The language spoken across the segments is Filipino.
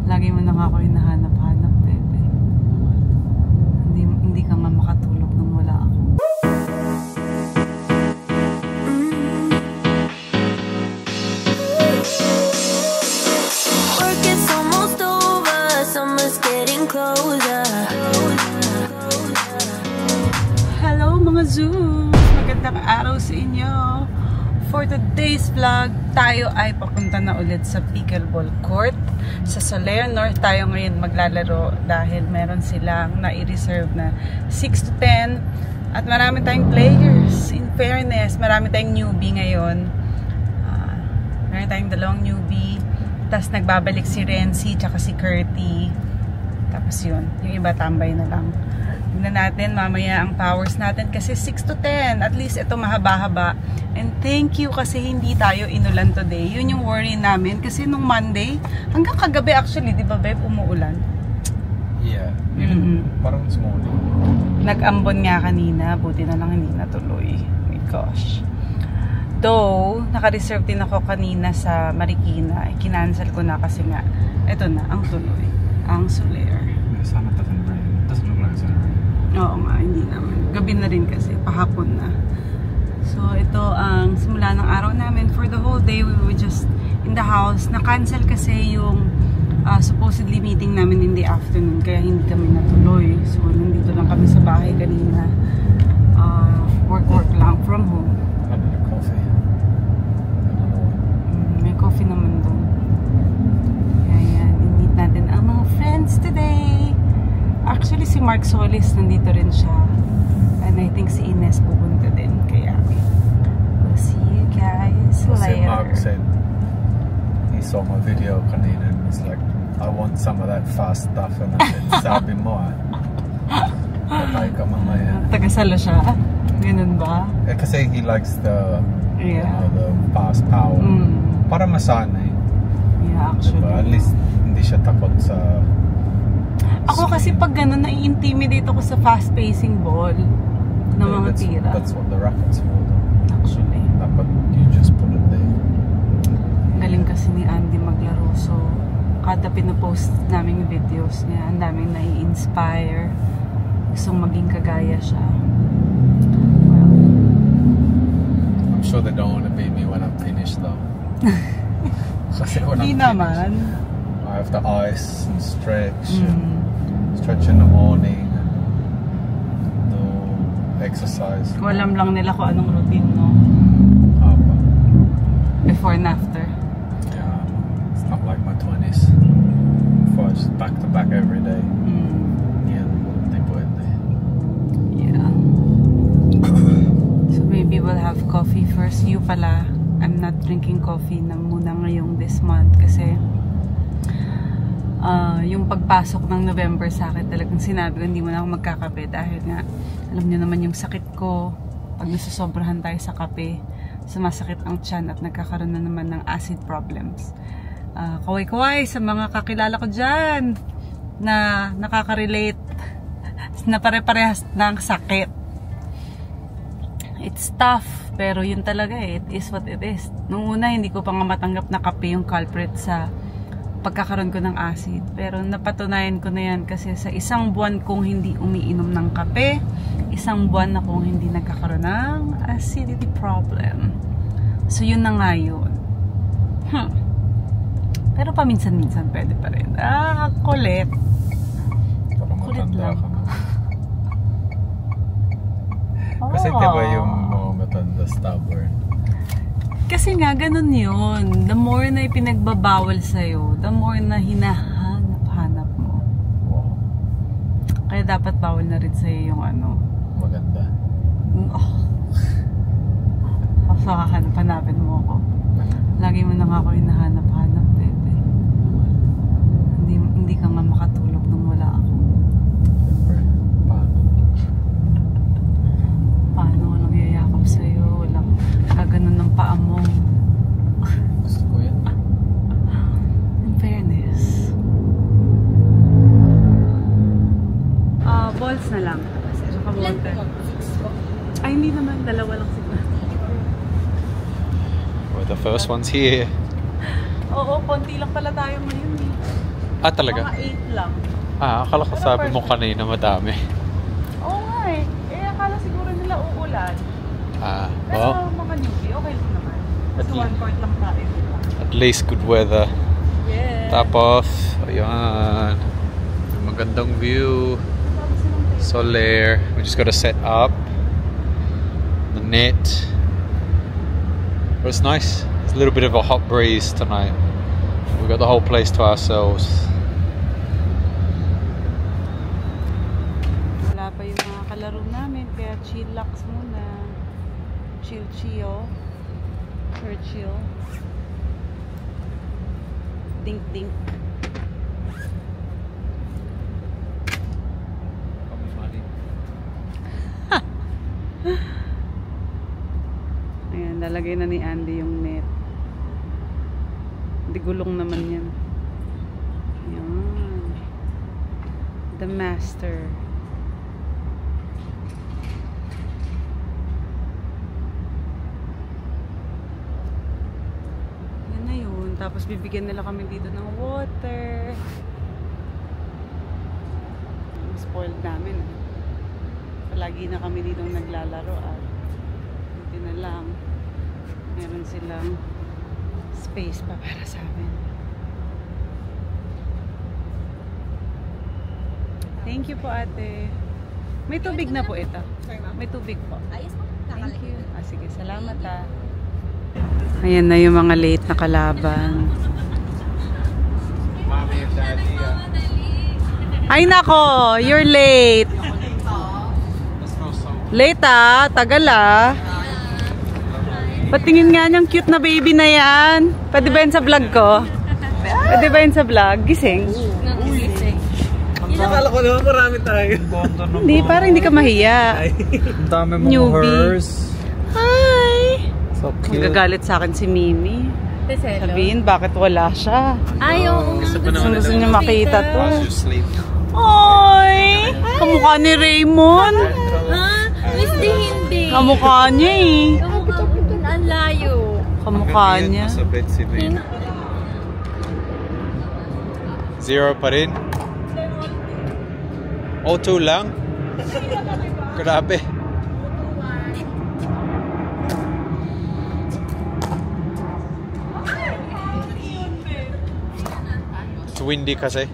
Lagi mo na nga ako hinahanap-hanap, bebe. Hindi ka nga makatulog nung wala ako. Work is almost over, summer's getting closer. Hello mga Zoom! Magandang araw sa inyo! For today's vlog, tayo ay papunta na ulit sa pickleball court. Sa Solaire North tayo ngayon maglalaro dahil meron silang nai-reserve na 6 to 10 at marami tayong players. In fairness, marami tayong newbie ngayon. Marami tayong dalawang newbie. Tapos nagbabalik si Renzi tsaka si Curty. Tapos yun, yung iba tambay na lang. Tignan natin mamaya ang powers natin kasi 6 to 10. At least ito mahaba-haba. And thank you kasi hindi tayo inulan today. Yun yung worry namin kasi nung Monday, hanggang kagabi actually, di ba babe, umuulan? Yeah. Parang this morning. Nag-ambon nga kanina, buti na lang hindi natuloy. Oh my gosh. Though, naka-reserve din ako kanina sa Marikina. Kinancel ko na kasi nga, eto na, ang tuloy. Ang Solaire. Sana doesn't rain. Doesn't look like it's gonna rain. Oo nga, hindi naman. Gabi na rin kasi, pahapon na. So, ito ang simula ng araw namin. For the whole day, we were just in the house. Na-cancel kasi yung supposedly meeting namin in the afternoon. Kaya hindi kami natuloy. So, nandito lang kami sa bahay kanina. Work lang from home. I need a coffee. May coffee naman doon. Kaya yan, i-meet natin ang mga friends today. Actually, si Mark Solis nandito rin siya. And I think si Ines pupunta din. Kaya, we'll see you guys later. Mark said he saw my video kanina and he's like, I want some of that fast stuff. And I said, sabi mo patay ka mamaya. Tagasalo siya? Ganun ba? Kasi he likes the, yeah, you know, the fast power. Para masanay. Yeah, actually. Diba? At least hindi siya takot sa... Ako kasi pag gano'n, nai-intimidate ako sa fast-pacing ball ng mga tira. That's what the racket's for. Actually. Dapat you just put it there. Galing kasi ni Andy maglaro. So, kada pinapost naming videos niya, ang daming nai-inspire. Gustong maging kagaya siya. Well, I'm sure they don't want to beat me when I'm finished though. Kasi when hindi I'm naman. finished, I have to ice and stretch. Stretch in the morning. Do exercise. Walam lang nila kung anong routine, no? Before and after. Yeah, it's not like my 20s. Before I just back to back every day. Yeah, they put it there. Yeah. So maybe we'll have coffee first. You pala, I'm not drinking coffee na muna ngayong this month kasi yung pagpasok ng November sa akin talagang sinabi ko hindi mo na ako magkakape dahil nga alam niyo naman yung sakit ko pag nasusobrahan tayo sa kape, sumasakit ang tiyan at nagkakaroon na naman ng acid problems. Kaway-kaway sa mga kakilala ko dyan na nakaka-relate na pare-parehas ng sakit. It's tough, pero yun talaga it is what it is. Nung una hindi ko pa nga matanggap na kape yung culprit sa pagkakaroon ko ng acid. Pero napatunayan ko na yan kasi sa isang buwan kong hindi umiinom ng kape, isang buwan na kong hindi nagkakaroon ng acidity problem. So yun na nga yun. Pero paminsan-minsan pwede pa rin. Kulit. Para matanda ka na. Kasi Oh. diba yung mga matanda stubborn? Kasi nga, ganun yun. The more na ipinagbabawal sa'yo, the more na hinahanap-hanap mo. Wow. Kaya dapat bawal na rin sa'yo yung ano. Maganda. So, hahanap-hanapin mo ako. Lagi mo na nga ako hinahanap-hanap, bebe. Hindi ka nga makatulog nung wala ako. Siyempre, paano? Paano? Walang yayakap sa'yo. Walang gaganon ng paa mo. Gusto ko yan. In fairness. Balls na lang. Saka water. Ay, hindi naman. Dalawa lang siguro. We're the first ones here. Oo, konti lang pala tayo ngayon eh. Ah, talaga? Mga 8 lang. Ah, akala ko sabi mo kanina madami. Oo nga eh. Akala siguro nila uulan. Ah, Pero well, mga newbie, okay lang naman. Kasi At- 1 quart lang tayo. at least good weather. Yeah. Tapos, ayan. May magandang view. Soler. We just gotta set up the net. But it's nice. It's a little bit of a hot breeze tonight. We got the whole place to ourselves. Wala pa yung mga kalaro namin, kaya chillax muna. Chill. Churchill. Dink. Ayan, lalagay na ni Andy yung net. Hindi gulong naman yan. Ayan. The master. Yan na yun. Tapos bibigyan nila kami dito ng water. Spoiled namin. Palagi na kami dito naglalaro at buti na lang meron silang space pa para sa amin. Thank you po, ate. May tubig na po ito. May tubig po. Thank you. Sige, salamat ah. Ayan na yung mga late na kalaban. Mommy and Daddy. Ay nako, you're late. Late ah, tagal ah. Patingin nga niyang cute na baby na yan. Pwede ba yun sa vlog ko? Pwede ba yun sa vlog? Gising? Akala ko naman marami tayo. Hindi, parang hindi ka mahiya. Ang dami mong Newbie. hers. Hi! So cute. Magagalit sa akin si Mimi. Sabihin, bakit wala siya? Ayaw. Gusto niya makita to. Just sleep. Oy! Kamukha ni Raymond. Ha? Miss di hindi. Kamukha niya eh. Ang layo. Kamukha niya. Sa bed si Vin. 0 pa rin. O2 lang. Grabe. It's windy kasi.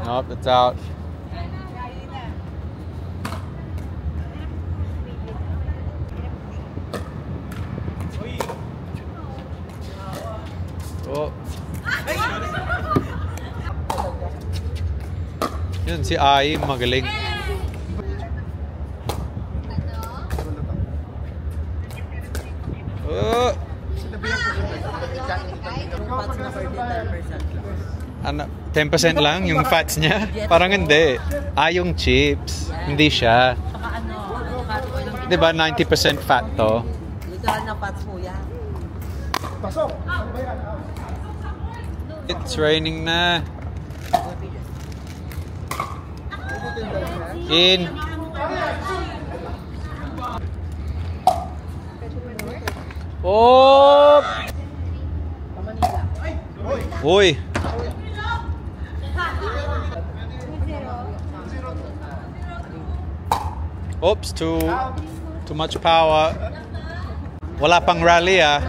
Nope, it's out. Oh. Yun, si Ai, magaling. Oh. Ano, 10% lang yung fats niya? Parang hindi. Ah, yung chips. Hindi siya. Di ba 90% fat to? Literal na fats po yan. It's raining na. In. Oh! Uy! Oops, too much power. Wala pang rally ah.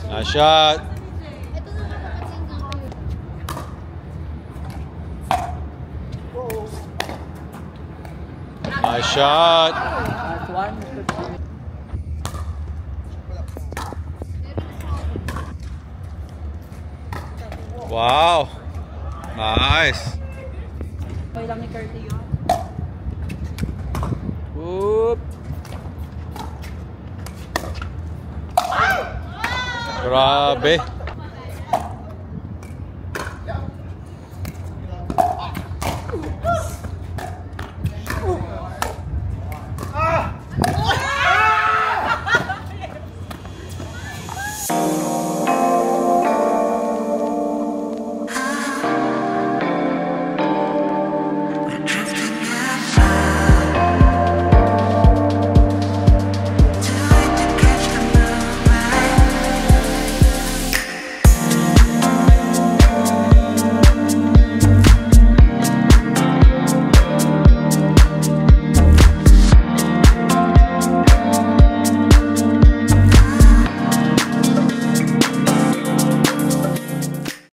Nice shot. Nice shot. Wow. Nice. Okay lang ni Curtis yun. Whoop. Grabe.